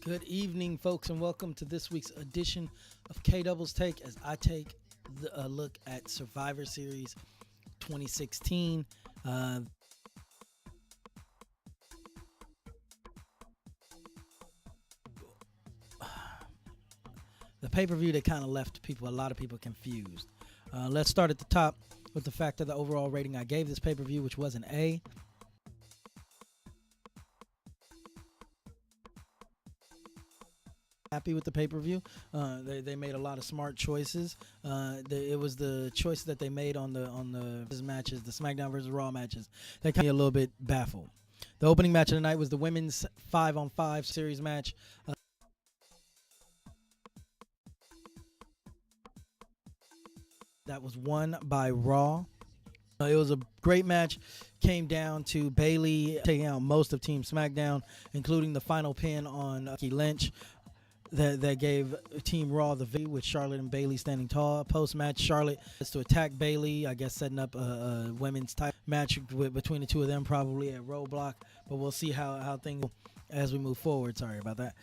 Good evening, folks, and welcome to this week's edition of K Double's Take as I take a look at Survivor Series 2016. The pay-per-view that kind of left a lot of people confused. Let's start at the top with the fact that the overall rating I gave this pay-per-view, which was an A. Happy with the pay-per-view. They made a lot of smart choices. It was the choices that they made on the matches, the SmackDown versus Raw matches, that kind of a little bit baffled. The opening match of the night was the women's 5-on-5 series match. That was won by Raw. It was a great match. Came down to Bayley taking out most of Team SmackDown, including the final pin on Becky Lynch. That gave Team Raw the V with Charlotte and Bayley standing tall. Post-match, Charlotte is to attack Bayley, I guess setting up a women's title match between the two of them, probably at Roadblock. But we'll see how things go as we move forward. Sorry about that.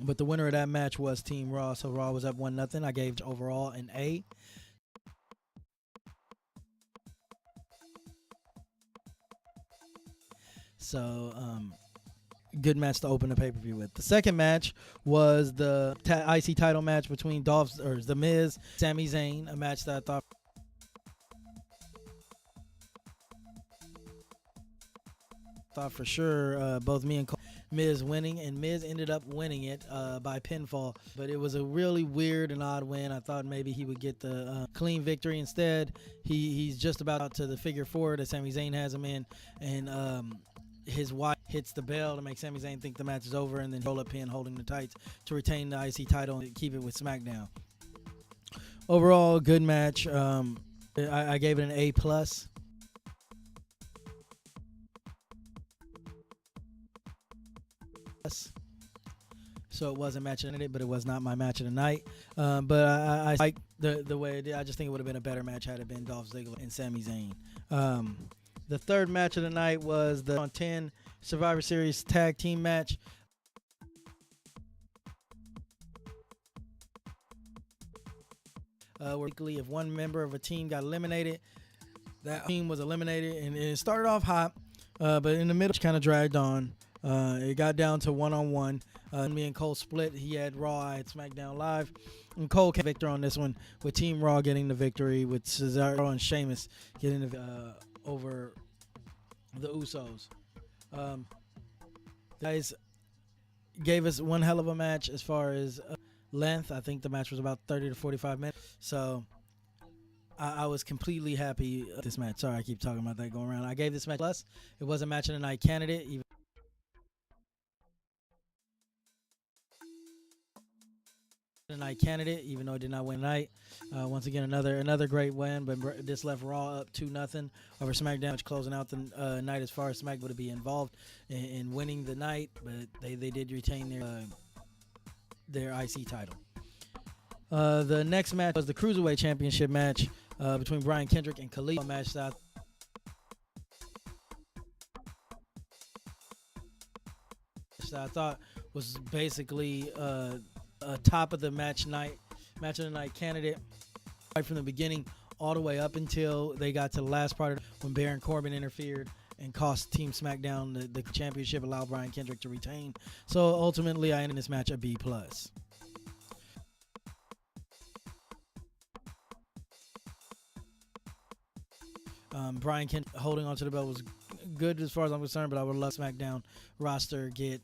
But the winner of that match was Team Raw, so Raw was up 1-0. I gave overall an A. So, good match to open the pay-per-view with. The second match was the IC title match between The Miz, Sami Zayn, a match that I thought for sure both me and Miz winning, and Miz ended up winning it by pinfall. But it was a really weird and odd win. I thought maybe he would get the clean victory. Instead, he's just about to the figure four that Sami Zayn has him in, and his wife hits the bell to make Sami Zayn think the match is over, and then roll up pin holding the tights to retain the IC title and keep it with SmackDown. Overall, good match. I gave it an A+. So it was a match of the night, but it was not my match of the night. But I like the way it did. I just think it would have been a better match had it been Dolph Ziggler and Sami Zayn. The third match of the night was the 10 Survivor Series tag team match. Where if one member of a team got eliminated, that team was eliminated, and it started off hot, but in the middle, it kind of dragged on. It got down to one-on-one. Me and Cole split. He had Raw, I had SmackDown Live. And Cole came victor on this one, with Team Raw getting the victory, with Cesaro and Sheamus getting the over the Usos. Guys gave us one hell of a match as far as length. I think the match was about 30 to 45 minutes. So I was completely happy with this match. Sorry, I keep talking about that going around. I gave this match plus. It was a match of the night candidate. Even though it did not win tonight. Once again, another great win, but this left Raw up 2-0 over SmackDown, which closing out the night as far as SmackDown would be involved in winning the night, but they did retain their IC title. The next match was the Cruiserweight Championship match between Brian Kendrick and Khalifa, a match that I thought was basically a top of the match of the night candidate right from the beginning all the way up until they got to the last part when Baron Corbin interfered and cost Team SmackDown the championship, allowed Brian Kendrick to retain. So ultimately, I ended this match a B+. Brian Kendrick holding onto the belt was good as far as I'm concerned, but I would love SmackDown roster get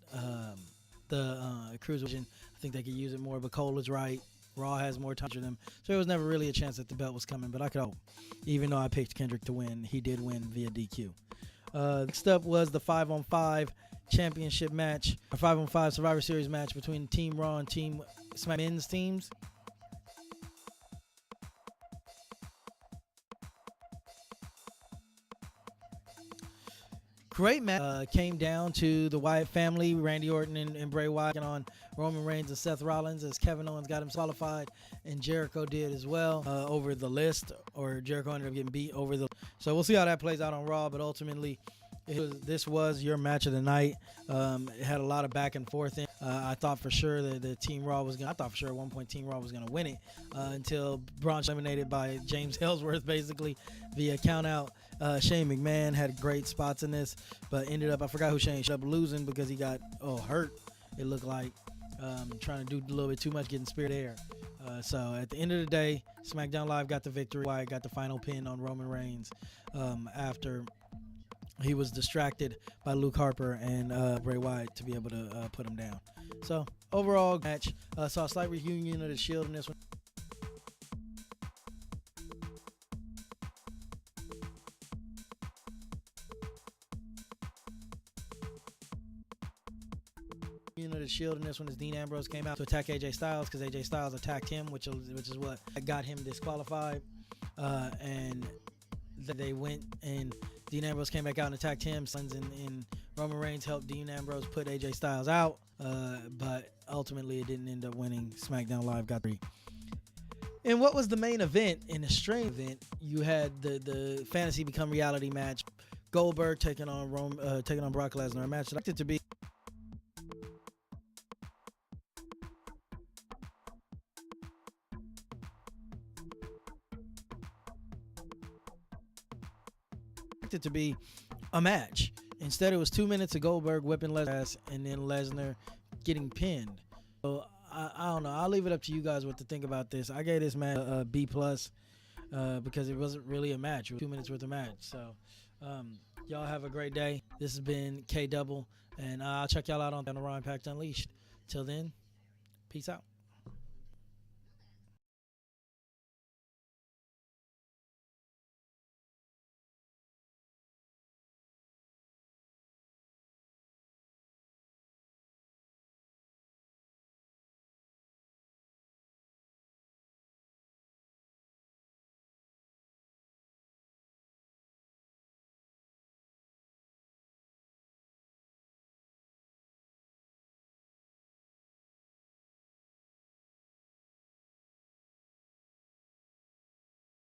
the Cruiserweight. I think they could use it more, but Cole is right. Raw has more time for them. So there was never really a chance that the belt was coming, but I could hope. Even though I picked Kendrick to win, he did win via DQ. Next up was the 5-on-5 championship match, a 5-on-5 Survivor Series match between Team Raw and Team SmackDown men's teams. Great match. Came down to the Wyatt family, Randy Orton and Bray Wyatt, on Roman Reigns and Seth Rollins, as Kevin Owens got him qualified, and Jericho did as well over the list, or Jericho ended up getting beat over the. So we'll see how that plays out on Raw, but ultimately This was your match of the night. It had a lot of back and forth. I thought for sure that the Team Raw was gonna. I thought for sure at one point Team Raw was gonna win it until Braun eliminated by James Ellsworth basically via countout. Shane McMahon had great spots in this, but ended up, I forgot who Shane ended up losing because he got hurt. It looked like trying to do a little bit too much, getting speared air. So at the end of the day, SmackDown Live got the victory. Wyatt got the final pin on Roman Reigns after he was distracted by Luke Harper and Bray Wyatt to be able to put him down. So overall match, saw a slight reunion of the Shield in this one. The Shield in this one is Dean Ambrose came out to attack AJ Styles because AJ Styles attacked him, which is what got him disqualified. And they went and Dean Ambrose came back out and attacked him. And Roman Reigns helped Dean Ambrose put AJ Styles out, but ultimately it didn't end up winning. SmackDown Live got 3. And what was the main event? In the stream event, you had the fantasy become reality match. Goldberg taking on Brock Lesnar. A match expected to be a match. Instead, it was 2 minutes of Goldberg whipping Lesnar's ass and then Lesnar getting pinned. So I don't know. I'll leave it up to you guys what to think about this. I gave this match a B+ because it wasn't really a match. It was 2 minutes worth of match. So y'all have a great day. This has been K Double, and I'll check y'all out on the Raw Impact Unleashed. Till then, peace out.